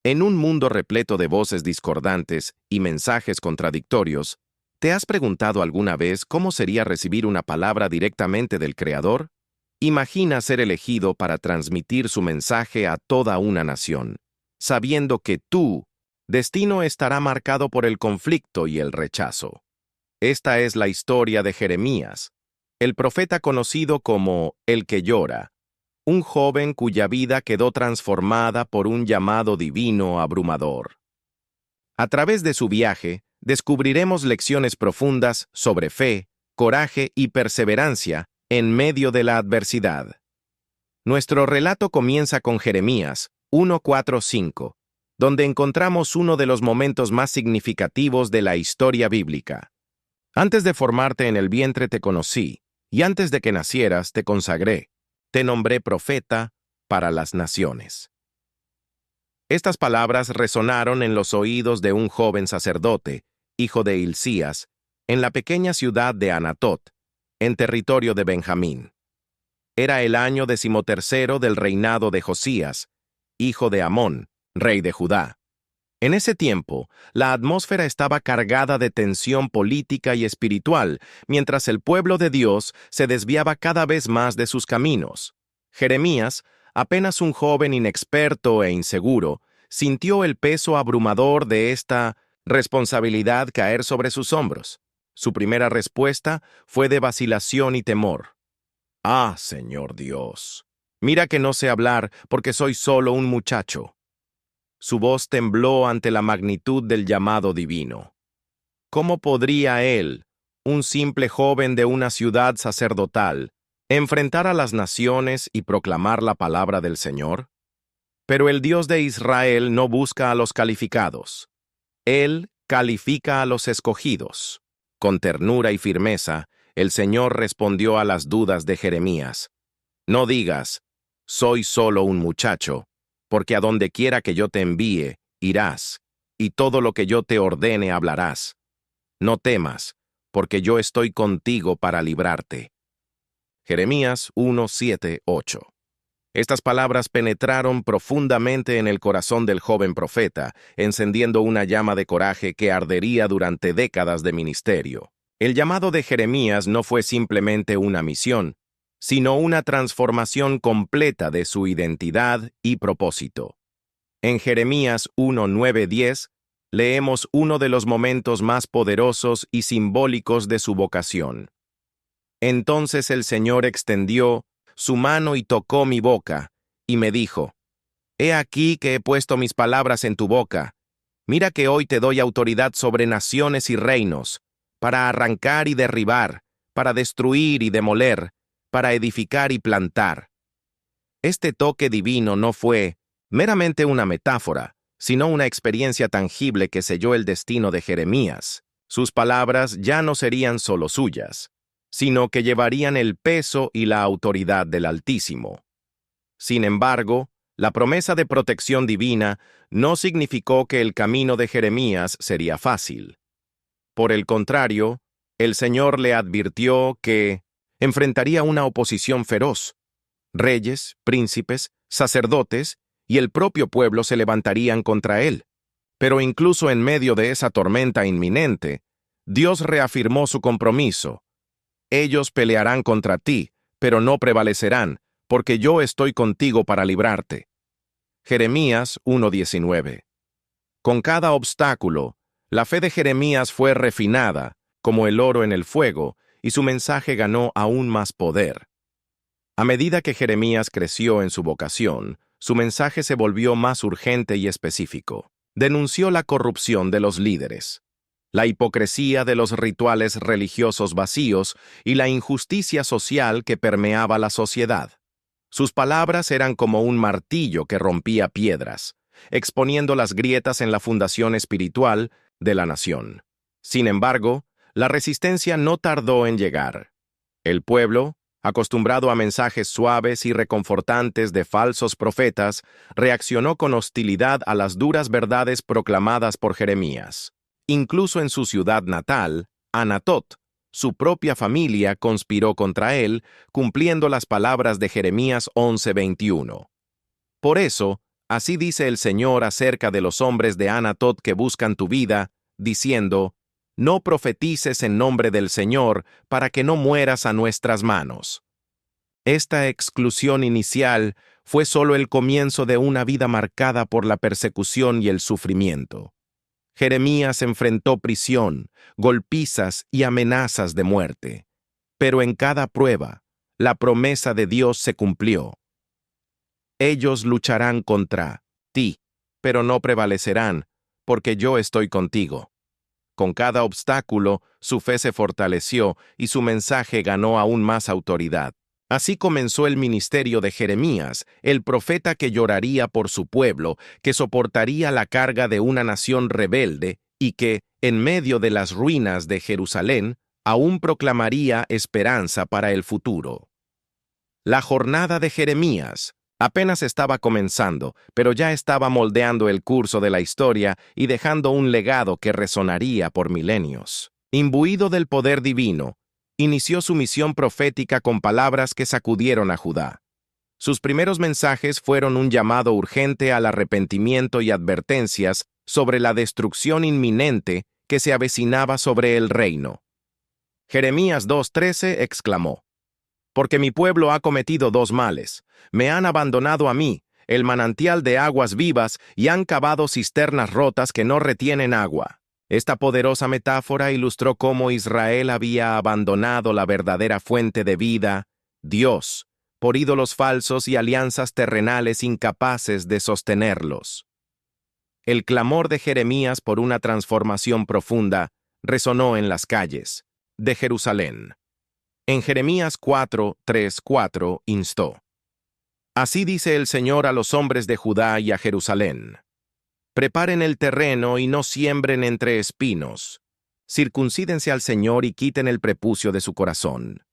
En un mundo repleto de voces discordantes y mensajes contradictorios, ¿te has preguntado alguna vez cómo sería recibir una palabra directamente del Creador? Imagina ser elegido para transmitir su mensaje a toda una nación, sabiendo que tu destino estará marcado por el conflicto y el rechazo. Esta es la historia de Jeremías, el profeta conocido como el que llora, un joven cuya vida quedó transformada por un llamado divino abrumador. A través de su viaje, descubriremos lecciones profundas sobre fe, coraje y perseverancia en medio de la adversidad. Nuestro relato comienza con Jeremías 1:4-5, donde encontramos uno de los momentos más significativos de la historia bíblica. Antes de formarte en el vientre te conocí, y antes de que nacieras te consagré. Te nombré profeta para las naciones. Estas palabras resonaron en los oídos de un joven sacerdote, hijo de Hilcías, en la pequeña ciudad de Anatot, en territorio de Benjamín. Era el año 13º del reinado de Josías, hijo de Amón, rey de Judá. En ese tiempo, la atmósfera estaba cargada de tensión política y espiritual, mientras el pueblo de Dios se desviaba cada vez más de sus caminos. Jeremías, apenas un joven inexperto e inseguro, sintió el peso abrumador de esta responsabilidad caer sobre sus hombros. Su primera respuesta fue de vacilación y temor. «Ah, Señor Dios, mira que no sé hablar porque soy solo un muchacho». Su voz tembló ante la magnitud del llamado divino. ¿Cómo podría él, un simple joven de una ciudad sacerdotal, enfrentar a las naciones y proclamar la palabra del Señor? Pero el Dios de Israel no busca a los calificados. Él califica a los escogidos. Con ternura y firmeza, el Señor respondió a las dudas de Jeremías. No digas, soy solo un muchacho, porque a donde quiera que yo te envíe, irás, y todo lo que yo te ordene hablarás. No temas, porque yo estoy contigo para librarte. Jeremías 1:7-8. Estas palabras penetraron profundamente en el corazón del joven profeta, encendiendo una llama de coraje que ardería durante décadas de ministerio. El llamado de Jeremías no fue simplemente una misión, sino una transformación completa de su identidad y propósito. En Jeremías 1:9-10, leemos uno de los momentos más poderosos y simbólicos de su vocación. Entonces el Señor extendió su mano y tocó mi boca, y me dijo, «He aquí que he puesto mis palabras en tu boca. Mira que hoy te doy autoridad sobre naciones y reinos, para arrancar y derribar, para destruir y demoler, para edificar y plantar». Este toque divino no fue meramente una metáfora, sino una experiencia tangible que selló el destino de Jeremías. Sus palabras ya no serían solo suyas, sino que llevarían el peso y la autoridad del Altísimo. Sin embargo, la promesa de protección divina no significó que el camino de Jeremías sería fácil. Por el contrario, el Señor le advirtió que enfrentaría una oposición feroz. Reyes, príncipes, sacerdotes y el propio pueblo se levantarían contra él. Pero incluso en medio de esa tormenta inminente, Dios reafirmó su compromiso. Ellos pelearán contra ti, pero no prevalecerán, porque yo estoy contigo para librarte. Jeremías 1:19. Con cada obstáculo, la fe de Jeremías fue refinada, como el oro en el fuego, y su mensaje ganó aún más poder. A medida que Jeremías creció en su vocación, su mensaje se volvió más urgente y específico. Denunció la corrupción de los líderes, la hipocresía de los rituales religiosos vacíos y la injusticia social que permeaba la sociedad. Sus palabras eran como un martillo que rompía piedras, exponiendo las grietas en la fundación espiritual de la nación. Sin embargo, la resistencia no tardó en llegar. El pueblo, acostumbrado a mensajes suaves y reconfortantes de falsos profetas, reaccionó con hostilidad a las duras verdades proclamadas por Jeremías. Incluso en su ciudad natal, Anatot, su propia familia conspiró contra él, cumpliendo las palabras de Jeremías 11:21. Por eso, Así dice el Señor acerca de los hombres de Anatot que buscan tu vida, diciendo, no profetices en nombre del Señor para que no mueras a nuestras manos. Esta exclusión inicial fue solo el comienzo de una vida marcada por la persecución y el sufrimiento. Jeremías enfrentó prisión, golpizas y amenazas de muerte. Pero en cada prueba, la promesa de Dios se cumplió. Ellos lucharán contra ti, pero no prevalecerán, porque yo estoy contigo. Con cada obstáculo, su fe se fortaleció y su mensaje ganó aún más autoridad. Así comenzó el ministerio de Jeremías, el profeta que lloraría por su pueblo, que soportaría la carga de una nación rebelde y que, en medio de las ruinas de Jerusalén, aún proclamaría esperanza para el futuro. La jornada de Jeremías apenas estaba comenzando, pero ya estaba moldeando el curso de la historia y dejando un legado que resonaría por milenios. Imbuido del poder divino, inició su misión profética con palabras que sacudieron a Judá. Sus primeros mensajes fueron un llamado urgente al arrepentimiento y advertencias sobre la destrucción inminente que se avecinaba sobre el reino. Jeremías 2:13 exclamó: porque mi pueblo ha cometido dos males. Me han abandonado a mí, el manantial de aguas vivas, y han cavado cisternas rotas que no retienen agua. Esta poderosa metáfora ilustró cómo Israel había abandonado la verdadera fuente de vida, Dios, por ídolos falsos y alianzas terrenales incapaces de sostenerlos. El clamor de Jeremías por una transformación profunda resonó en las calles de Jerusalén. En Jeremías 4:3-4 instó: así dice el Señor a los hombres de Judá y a Jerusalén: preparen el terreno y no siembren entre espinos. Circuncídense al Señor y quiten el prepucio de su corazón.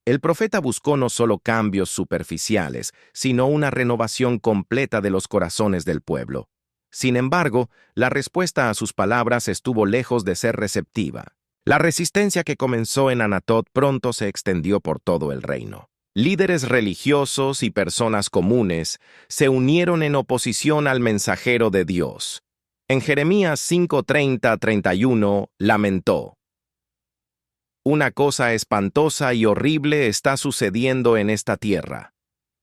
El profeta buscó no solo cambios superficiales, sino una renovación completa de los corazones del pueblo. Sin embargo, la respuesta a sus palabras estuvo lejos de ser receptiva. La resistencia que comenzó en Anatot pronto se extendió por todo el reino. Líderes religiosos y personas comunes se unieron en oposición al mensajero de Dios. En Jeremías 5:30-31 lamentó: una cosa espantosa y horrible está sucediendo en esta tierra.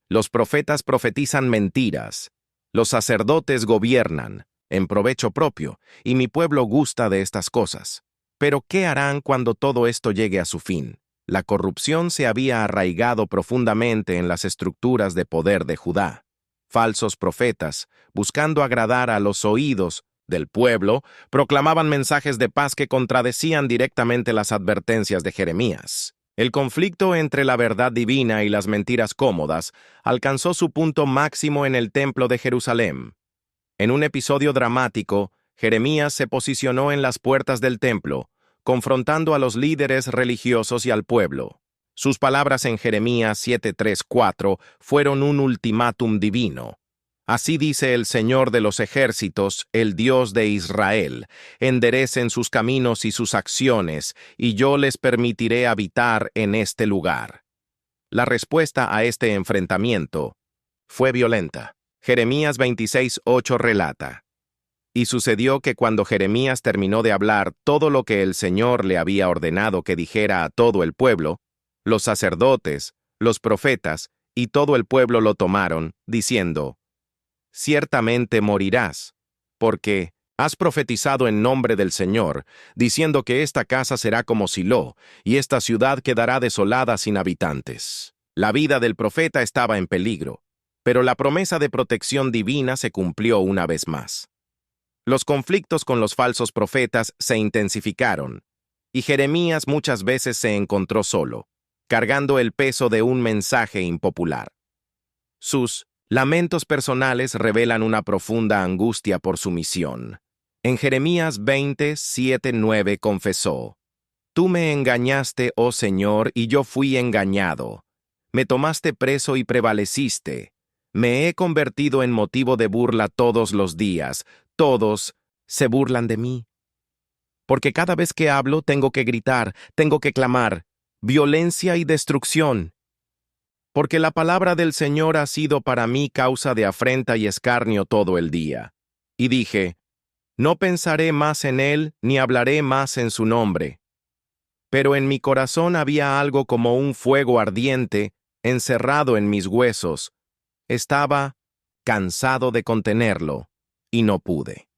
Los profetas profetizan mentiras. Los sacerdotes gobiernan, en provecho propio, y mi pueblo gusta de estas cosas. Pero ¿qué harán cuando todo esto llegue a su fin? La corrupción se había arraigado profundamente en las estructuras de poder de Judá. Falsos profetas, buscando agradar a los oídos del pueblo, proclamaban mensajes de paz que contradecían directamente las advertencias de Jeremías. El conflicto entre la verdad divina y las mentiras cómodas alcanzó su punto máximo en el Templo de Jerusalén. En un episodio dramático, Jeremías se posicionó en las puertas del templo, confrontando a los líderes religiosos y al pueblo. Sus palabras en Jeremías 7:3-4 fueron un ultimátum divino. Así dice el Señor de los ejércitos, el Dios de Israel: enderecen sus caminos y sus acciones, y yo les permitiré habitar en este lugar. La respuesta a este enfrentamiento fue violenta. Jeremías 26:8 relata: y sucedió que cuando Jeremías terminó de hablar todo lo que el Señor le había ordenado que dijera a todo el pueblo, los sacerdotes, los profetas y todo el pueblo lo tomaron, diciendo: ciertamente morirás, porque has profetizado en nombre del Señor, diciendo que esta casa será como Silo, y esta ciudad quedará desolada sin habitantes. La vida del profeta estaba en peligro, pero la promesa de protección divina se cumplió una vez más. Los conflictos con los falsos profetas se intensificaron, y Jeremías muchas veces se encontró solo, cargando el peso de un mensaje impopular. Sus lamentos personales revelan una profunda angustia por su misión. En Jeremías 20:7-9 confesó: tú me engañaste, oh Señor, y yo fui engañado. Me tomaste preso y prevaleciste. Me he convertido en motivo de burla todos los días. Todos se burlan de mí. Porque cada vez que hablo tengo que gritar, tengo que clamar: violencia y destrucción. porque la palabra del Señor ha sido para mí causa de afrenta y escarnio todo el día. Y dije, no pensaré más en él, ni hablaré más en su nombre. Pero en mi corazón había algo como un fuego ardiente, encerrado en mis huesos. Estaba cansado de contenerlo, y no pude.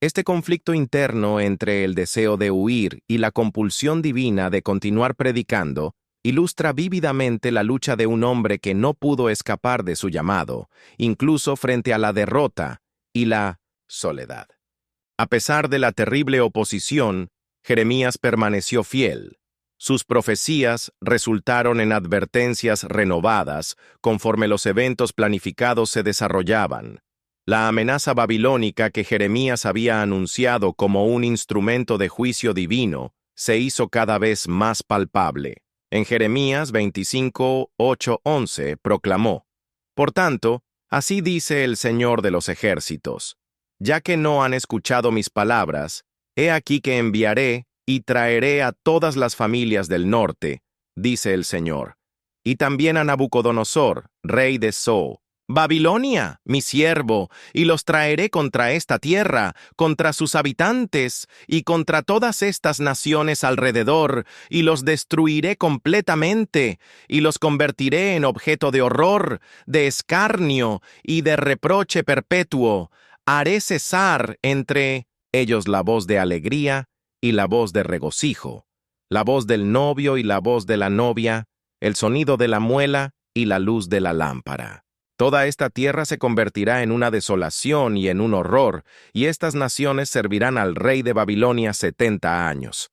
Este conflicto interno entre el deseo de huir y la compulsión divina de continuar predicando ilustra vívidamente la lucha de un hombre que no pudo escapar de su llamado, incluso frente a la derrota y la soledad. A pesar de la terrible oposición, Jeremías permaneció fiel. Sus profecías resultaron en advertencias renovadas conforme los eventos planificados se desarrollaban. La amenaza babilónica que Jeremías había anunciado como un instrumento de juicio divino se hizo cada vez más palpable. En Jeremías 25, 8, 11 proclamó: Por tanto, así dice el Señor de los ejércitos, ya que no han escuchado mis palabras, he aquí que enviaré y traeré a todas las familias del norte, dice el Señor, y también a Nabucodonosor, rey de So, Babilonia, mi siervo, y los traeré contra esta tierra, contra sus habitantes, y contra todas estas naciones alrededor, y los destruiré completamente, y los convertiré en objeto de horror, de escarnio y de reproche perpetuo. Haré cesar entre ellos la voz de alegría y la voz de regocijo, la voz del novio y la voz de la novia, el sonido de la muela y la luz de la lámpara. Toda esta tierra se convertirá en una desolación y en un horror, y estas naciones servirán al rey de Babilonia 70 años.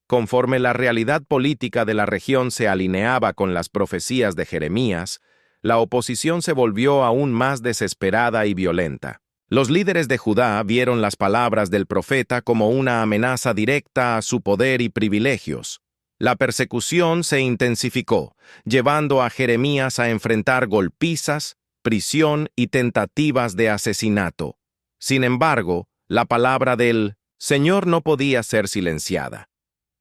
Conforme la realidad política de la región se alineaba con las profecías de Jeremías, la oposición se volvió aún más desesperada y violenta. Los líderes de Judá vieron las palabras del profeta como una amenaza directa a su poder y privilegios. La persecución se intensificó, llevando a Jeremías a enfrentar golpizas, prisión y tentativas de asesinato. Sin embargo, la palabra del Señor no podía ser silenciada.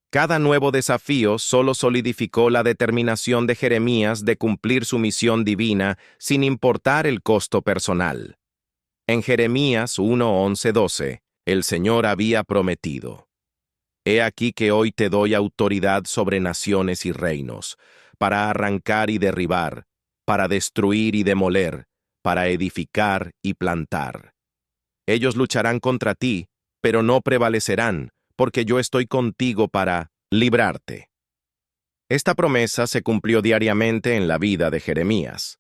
Cada nuevo desafío solo solidificó la determinación de Jeremías de cumplir su misión divina sin importar el costo personal. En Jeremías 1, 11, 12, el Señor había prometido: He aquí que hoy te doy autoridad sobre naciones y reinos, para arrancar y derribar, para destruir y demoler, para edificar y plantar. Ellos lucharán contra ti, pero no prevalecerán, porque yo estoy contigo para librarte. Esta promesa se cumplió diariamente en la vida de Jeremías.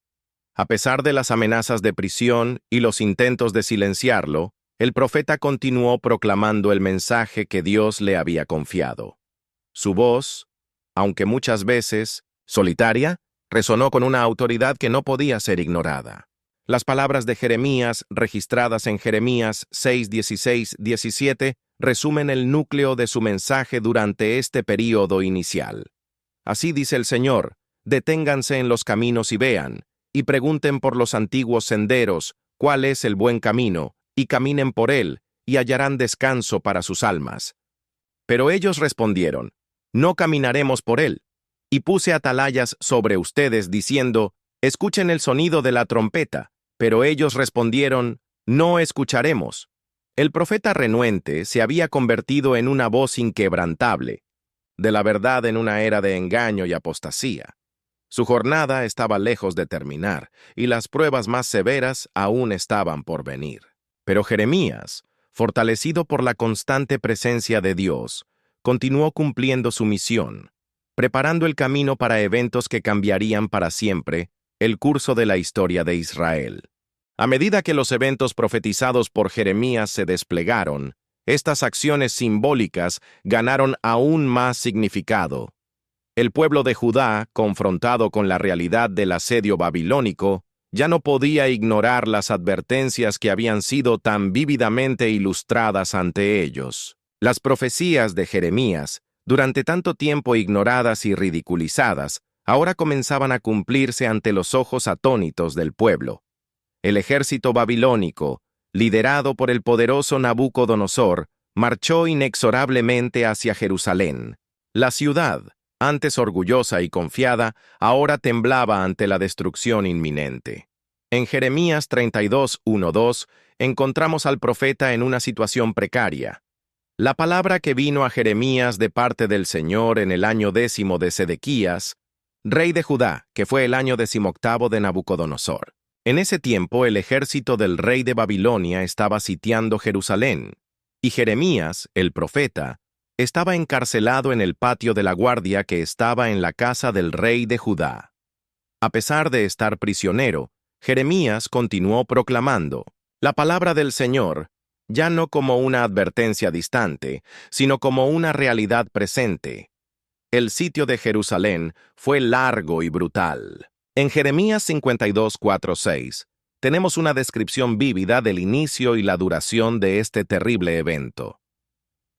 A pesar de las amenazas de prisión y los intentos de silenciarlo, el profeta continuó proclamando el mensaje que Dios le había confiado. Su voz, aunque muchas veces solitaria, resonó con una autoridad que no podía ser ignorada. Las palabras de Jeremías, registradas en Jeremías 6, 16, 17, resumen el núcleo de su mensaje durante este período inicial. Así dice el Señor: deténganse en los caminos y vean, y pregunten por los antiguos senderos, cuál es el buen camino, y caminen por él, y hallarán descanso para sus almas. Pero ellos respondieron: no caminaremos por él. Y puse atalayas sobre ustedes, diciendo: escuchen el sonido de la trompeta. Pero ellos respondieron: no escucharemos. El profeta renuente se había convertido en una voz inquebrantable, de la verdad en una era de engaño y apostasía. Su jornada estaba lejos de terminar, y las pruebas más severas aún estaban por venir. Pero Jeremías, fortalecido por la constante presencia de Dios, continuó cumpliendo su misión, preparando el camino para eventos que cambiarían para siempre el curso de la historia de Israel. A medida que los eventos profetizados por Jeremías se desplegaron, estas acciones simbólicas ganaron aún más significado. El pueblo de Judá, confrontado con la realidad del asedio babilónico, ya no podía ignorar las advertencias que habían sido tan vívidamente ilustradas ante ellos. Las profecías de Jeremías, durante tanto tiempo ignoradas y ridiculizadas, ahora comenzaban a cumplirse ante los ojos atónitos del pueblo. El ejército babilónico, liderado por el poderoso Nabucodonosor, marchó inexorablemente hacia Jerusalén. La ciudad, Antes orgullosa y confiada, ahora temblaba ante la destrucción inminente. En Jeremías 32:1-2 encontramos al profeta en una situación precaria. La palabra que vino a Jeremías de parte del Señor en el año 10 de Sedequías, rey de Judá, que fue el año 18 de Nabucodonosor. En ese tiempo el ejército del rey de Babilonia estaba sitiando Jerusalén, y Jeremías, el profeta, estaba encarcelado en el patio de la guardia que estaba en la casa del rey de Judá. A pesar de estar prisionero, Jeremías continuó proclamando la palabra del Señor, ya no como una advertencia distante, sino como una realidad presente. El sitio de Jerusalén fue largo y brutal. En Jeremías 52:4-6, tenemos una descripción vívida del inicio y la duración de este terrible evento.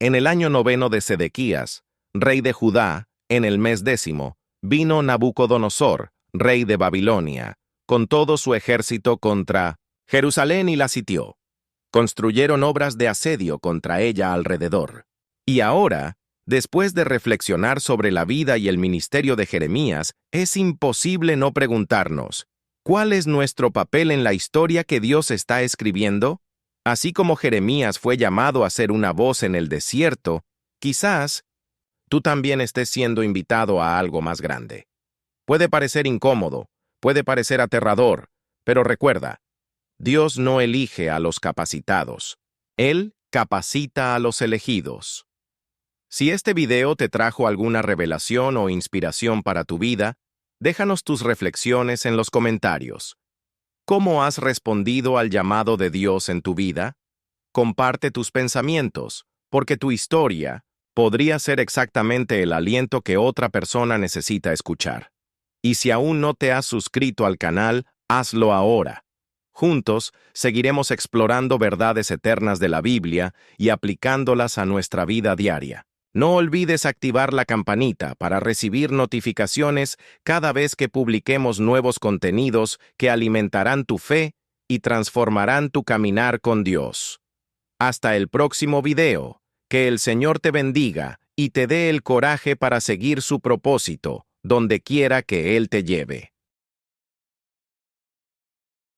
En el año 9 de Sedequías, rey de Judá, en el mes 10, vino Nabucodonosor, rey de Babilonia, con todo su ejército contra Jerusalén y la sitió. Construyeron obras de asedio contra ella alrededor. Y ahora, después de reflexionar sobre la vida y el ministerio de Jeremías, es imposible no preguntarnos, ¿cuál es nuestro papel en la historia que Dios está escribiendo? Así como Jeremías fue llamado a ser una voz en el desierto, quizás tú también estés siendo invitado a algo más grande. Puede parecer incómodo, puede parecer aterrador, pero recuerda, Dios no elige a los capacitados. Él capacita a los elegidos. Si este video te trajo alguna revelación o inspiración para tu vida, déjanos tus reflexiones en los comentarios. ¿Cómo has respondido al llamado de Dios en tu vida? Comparte tus pensamientos, porque tu historia podría ser exactamente el aliento que otra persona necesita escuchar. Y si aún no te has suscrito al canal, hazlo ahora. Juntos, seguiremos explorando verdades eternas de la Biblia y aplicándolas a nuestra vida diaria. No olvides activar la campanita para recibir notificaciones cada vez que publiquemos nuevos contenidos que alimentarán tu fe y transformarán tu caminar con Dios. Hasta el próximo video. Que el Señor te bendiga y te dé el coraje para seguir su propósito, donde quiera que Él te lleve.